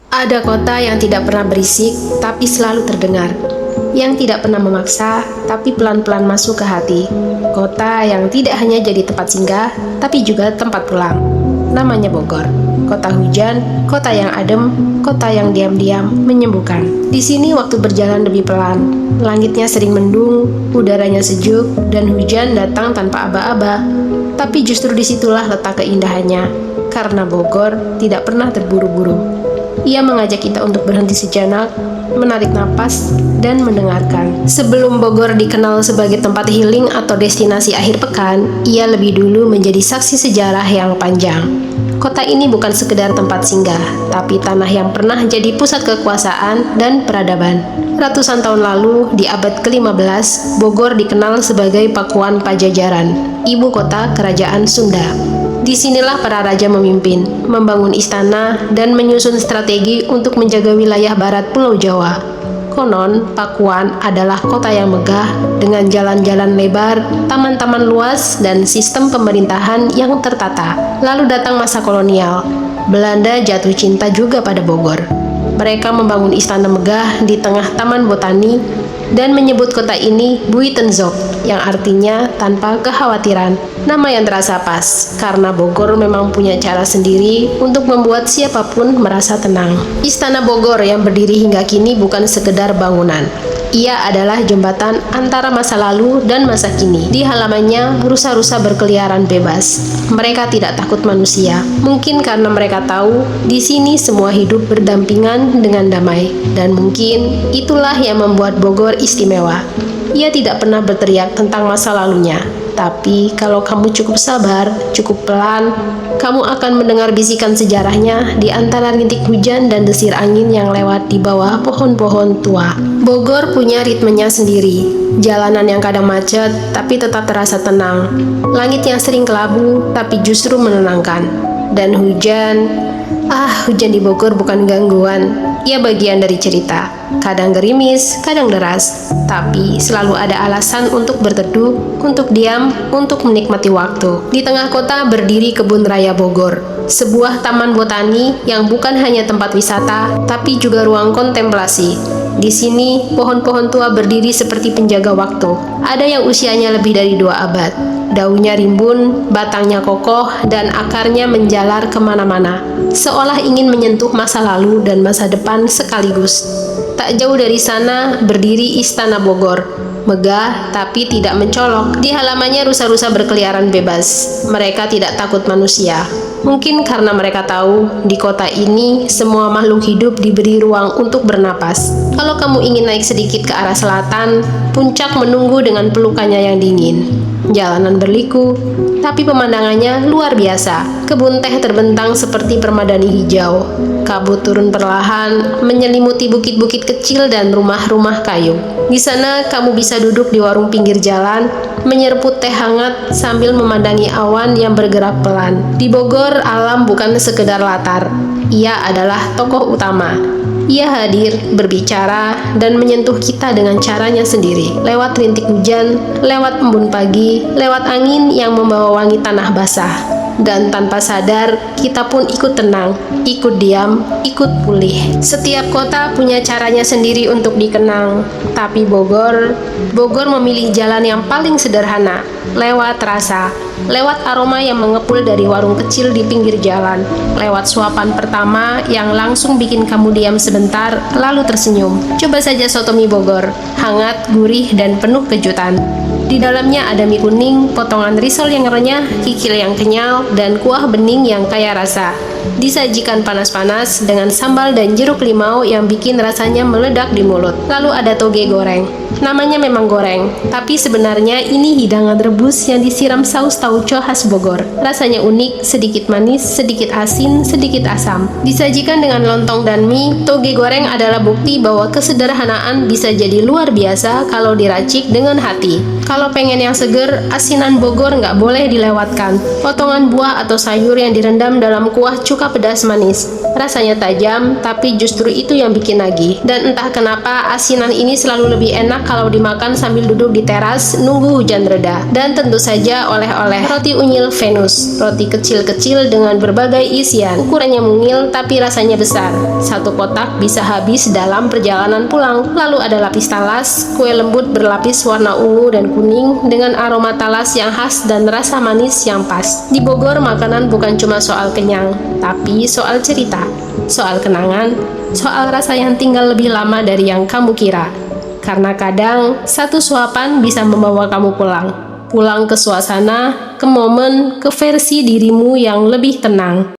Ada kota yang tidak pernah berisik, tapi selalu terdengar. Yang tidak pernah memaksa, tapi pelan-pelan masuk ke hati. Kota yang tidak hanya jadi tempat singgah, tapi juga tempat pulang. Namanya Bogor. Kota hujan, kota yang adem, kota yang diam-diam menyembuhkan. Di sini waktu berjalan lebih pelan. Langitnya sering mendung, udaranya sejuk, dan hujan datang tanpa aba-aba. Tapi justru disitulah letak keindahannya. Karena Bogor tidak pernah terburu-buru. Ia mengajak kita untuk berhenti sejenak, menarik napas, dan mendengarkan. Sebelum Bogor dikenal sebagai tempat healing atau destinasi akhir pekan, ia lebih dulu menjadi saksi sejarah yang panjang. Kota ini bukan sekedar tempat singgah, tapi tanah yang pernah jadi pusat kekuasaan dan peradaban. Ratusan tahun lalu, di abad ke-15, Bogor dikenal sebagai Pakuan Pajajaran, ibu kota kerajaan Sunda. Disinilah para raja memimpin, membangun istana, dan menyusun strategi untuk menjaga wilayah barat Pulau Jawa. Konon, Pakuan adalah kota yang megah dengan jalan-jalan lebar, taman-taman luas, dan sistem pemerintahan yang tertata. Lalu datang masa kolonial. Belanda jatuh cinta juga pada Bogor. Mereka membangun istana megah di tengah taman botani dan menyebut kota ini Buitenzorg, yang artinya tanpa kekhawatiran. Nama yang terasa pas, karena Bogor memang punya cara sendiri untuk membuat siapapun merasa tenang. Istana Bogor yang berdiri hingga kini bukan sekedar bangunan. Ia adalah jembatan antara masa lalu dan masa kini. Di halamannya, rusa-rusa berkeliaran bebas. Mereka tidak takut manusia. Mungkin karena mereka tahu, di sini semua hidup berdampingan dengan damai. Dan mungkin itulah yang membuat Bogor istimewa. Ia tidak pernah berteriak tentang masa lalunya. Tapi kalau kamu cukup sabar, cukup pelan, kamu akan mendengar bisikan sejarahnya di antara rintik hujan dan desir angin yang lewat di bawah pohon-pohon tua. Bogor punya ritmenya sendiri. Jalanan yang kadang macet, tapi tetap terasa tenang. Langit yang sering kelabu, tapi justru menenangkan. Dan hujan di Bogor bukan gangguan. Ia bagian dari cerita. Kadang gerimis, kadang deras, tapi selalu ada alasan untuk berteduh, untuk diam, untuk menikmati waktu. Di tengah kota berdiri Kebun Raya Bogor, sebuah taman botani yang bukan hanya tempat wisata, tapi juga ruang kontemplasi. Di sini, pohon-pohon tua berdiri seperti penjaga waktu. Ada yang usianya lebih dari 2 abad. Daunnya rimbun, batangnya kokoh, dan akarnya menjalar kemana-mana, seolah ingin menyentuh masa lalu dan masa depan sekaligus. Tak jauh dari sana berdiri Istana Bogor, megah tapi tidak mencolok. Di halamannya rusa-rusa berkeliaran bebas. Mereka tidak takut manusia. Mungkin karena mereka tahu di kota ini semua makhluk hidup diberi ruang untuk bernapas. Kalau kamu ingin naik sedikit ke arah selatan, puncak menunggu dengan pelukannya yang dingin. Jalanan berliku, tapi pemandangannya luar biasa. Kebun teh terbentang seperti permadani hijau. Kabut turun perlahan, menyelimuti bukit-bukit kecil dan rumah-rumah kayu. Di sana kamu bisa duduk di warung pinggir jalan, menyeruput teh hangat sambil memandangi awan yang bergerak pelan. Di Bogor, alam bukan sekedar latar. Ia adalah tokoh utama. Ia hadir, berbicara, dan menyentuh kita dengan caranya sendiri. Lewat rintik hujan, lewat embun pagi, lewat angin yang membawa wangi tanah basah. Dan tanpa sadar, kita pun ikut tenang, ikut diam, ikut pulih. Setiap kota punya caranya sendiri untuk dikenang. Tapi Bogor memilih jalan yang paling sederhana, lewat rasa, lewat aroma yang mengepul dari warung kecil di pinggir jalan, lewat suapan pertama yang langsung bikin kamu diam sebentar, lalu tersenyum. Coba saja soto mie Bogor, hangat, gurih, dan penuh kejutan. Di dalamnya ada mie kuning, potongan risol yang renyah, kikil yang kenyal, dan kuah bening yang kaya rasa. Disajikan panas-panas dengan sambal dan jeruk limau yang bikin rasanya meledak di mulut. Lalu ada toge goreng. Namanya memang goreng, tapi sebenarnya ini hidangan rebus yang disiram saus tauco khas Bogor. Rasanya unik, sedikit manis, sedikit asin, sedikit asam. Disajikan dengan lontong dan mie, toge goreng adalah bukti bahwa kesederhanaan bisa jadi luar biasa kalau diracik dengan hati. Kalau pengen yang seger, asinan Bogor nggak boleh dilewatkan. Potongan buah atau sayur yang direndam dalam kuah cuka pedas manis. Rasanya tajam, tapi justru itu yang bikin nagih. Dan entah kenapa, asinan ini selalu lebih enak kalau dimakan sambil duduk di teras, nunggu hujan reda. Dan tentu saja oleh-oleh roti unyil Venus. Roti kecil-kecil dengan berbagai isian. Ukurannya mungil, tapi rasanya besar. Satu kotak bisa habis dalam perjalanan pulang. Lalu ada lapis talas, kue lembut berlapis warna ungu dan kuning dengan aroma talas yang khas dan rasa manis yang pas. Di Bogor, makanan bukan cuma soal kenyang, tapi soal cerita, soal kenangan, soal rasa yang tinggal lebih lama dari yang kamu kira. Karena kadang, satu suapan bisa membawa kamu pulang. Pulang ke suasana, ke momen, ke versi dirimu yang lebih tenang.